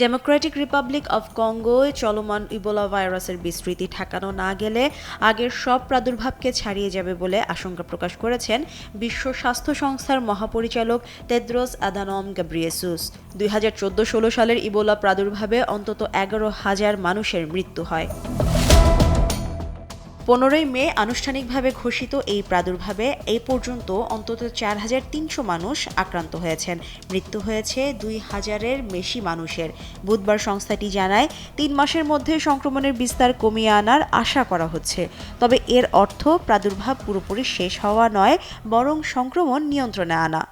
Democratic Republic of কঙ্গোয় চলমান Ebola ভাইরাসের বিস্তৃতি ঠেকানো না গেলে আগের সব প্রাদুর্ভাবকে ছাড়িয়ে যাবে বলে আশঙ্কা প্রকাশ করেছেন বিশ্ব স্বাস্থ্য সংস্থার মহাপরিচালক তেদ্রোস আধানম গেব্রিয়েসুস। 2014-16 সালের ইবোলা প্রাদুর্ভাবে অন্তত 11,000 মানুষের মৃত্যু হয়। 15 মে আনুষ্ঠানিকভাবে ঘোষিত এই প্রাদুর্ভাবে এই পর্যন্ত অন্তত 4,300 মানুষ আক্রান্ত হয়েছেন। মৃত্যু হয়েছে 2,000-এর বেশি মানুষের। বুধবার সংস্থাটি জানায় 3 মাসের মধ্যে সংক্রমণের বিস্তার কমিয়ে আনার আশা করা হচ্ছে। তবে এর অর্থ প্রাদুর্ভাব পুরোপুরি শেষ হওয়া নয়, বরং সংক্রমণ নিয়ন্ত্রণে আনা।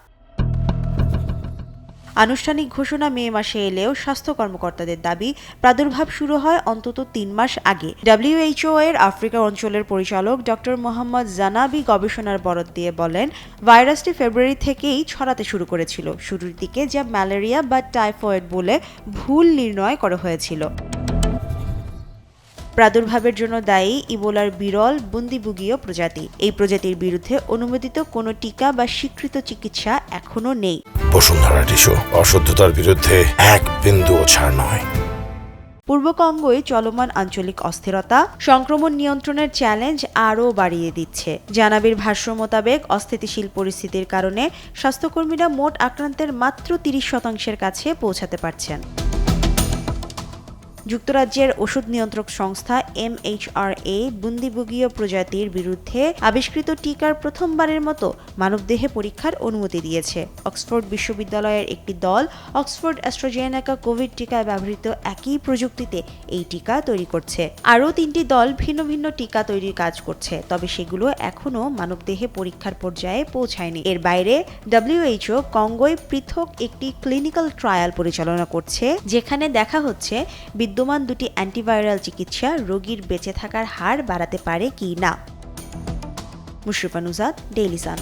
আনুষ্ঠানিক ঘোষণা মে মাসে এলেও স্বাস্থ্য কর্মকর্তাদের দাবি প্রাদুর্ভাব শুরু হয় অন্তত 3 মাস আগে। WHO এর আফ্রিকা অঞ্চলের পরিচালক ডক্টর মোহাম্মদ জানাবি গবেষণার বরাত দিয়ে বলেন, ভাইরাসটি ফেব্রুয়ারি থেকেই ছড়াতে শুরু করেছিল। শুরুর দিকে যা ম্যালেরিয়া বা টাইফয়েড বলে ভুল নির্ণয় করা হয়েছিল। প্রাদুর্ভাবের জন্য দায়ী ইবোলার বিরল বুন্দিবুগীয় প্রজাতি। এই প্রজাতির বিরুদ্ধে অনুমোদিত কোনো টিকা বা স্বীকৃত চিকিৎসা এখনো নেই। বসুন্ধরা টিস্যু, অশুদ্ধতার বিরুদ্ধে এক বিন্দুও ছাড় নয়। পূর্ব কঙ্গোয় চলমান আঞ্চলিক অস্থিরতা সংক্রমণ নিয়ন্ত্রণের চ্যালেঞ্জ আরও বাড়িয়ে দিচ্ছে। জানাবির ভাষ্য মোতাবেক অস্থিতিশীল পরিস্থিতির কারণে স্বাস্থ্যকর্মীরা মোট আক্রান্তের মাত্র 30% কাছে পৌঁছাতে পারছেন। যুক্তরাজ্যের ওষুধ নিয়ন্ত্রক সংস্থা MHRA বুন্দিবুগীয় প্রজাতির বিরুদ্ধে আবিষ্কৃত টিকার প্রথমবারের মতো মানবদেহে পরীক্ষার অনুমতি দিয়েছে। অক্সফোর্ড বিশ্ববিদ্যালয়ের একটি দল অক্সফোর্ড অ্যাস্ট্রাজেনেকা কোভিড টিকায় ব্যবহৃত একই প্রযুক্তিতে এই টিকা তৈরি করছে। আরও 3টি দল ভিন্ন ভিন্ন টিকা তৈরির কাজ করছে, তবে সেগুলো এখনও মানবদেহে পরীক্ষার পর্যায়ে পৌঁছায়নি। এর বাইরে WHO কঙ্গোয় পৃথক একটি ক্লিনিক্যাল ট্রায়াল পরিচালনা করছে, যেখানে দেখা হচ্ছে বিদ্যমান দুটি অ্যান্টিভাইরাল চিকিৎসা রোগীর বেঁচে থাকার হার বাড়াতে পারে কি না। Mushrifa Nuzhat, Daily Sun.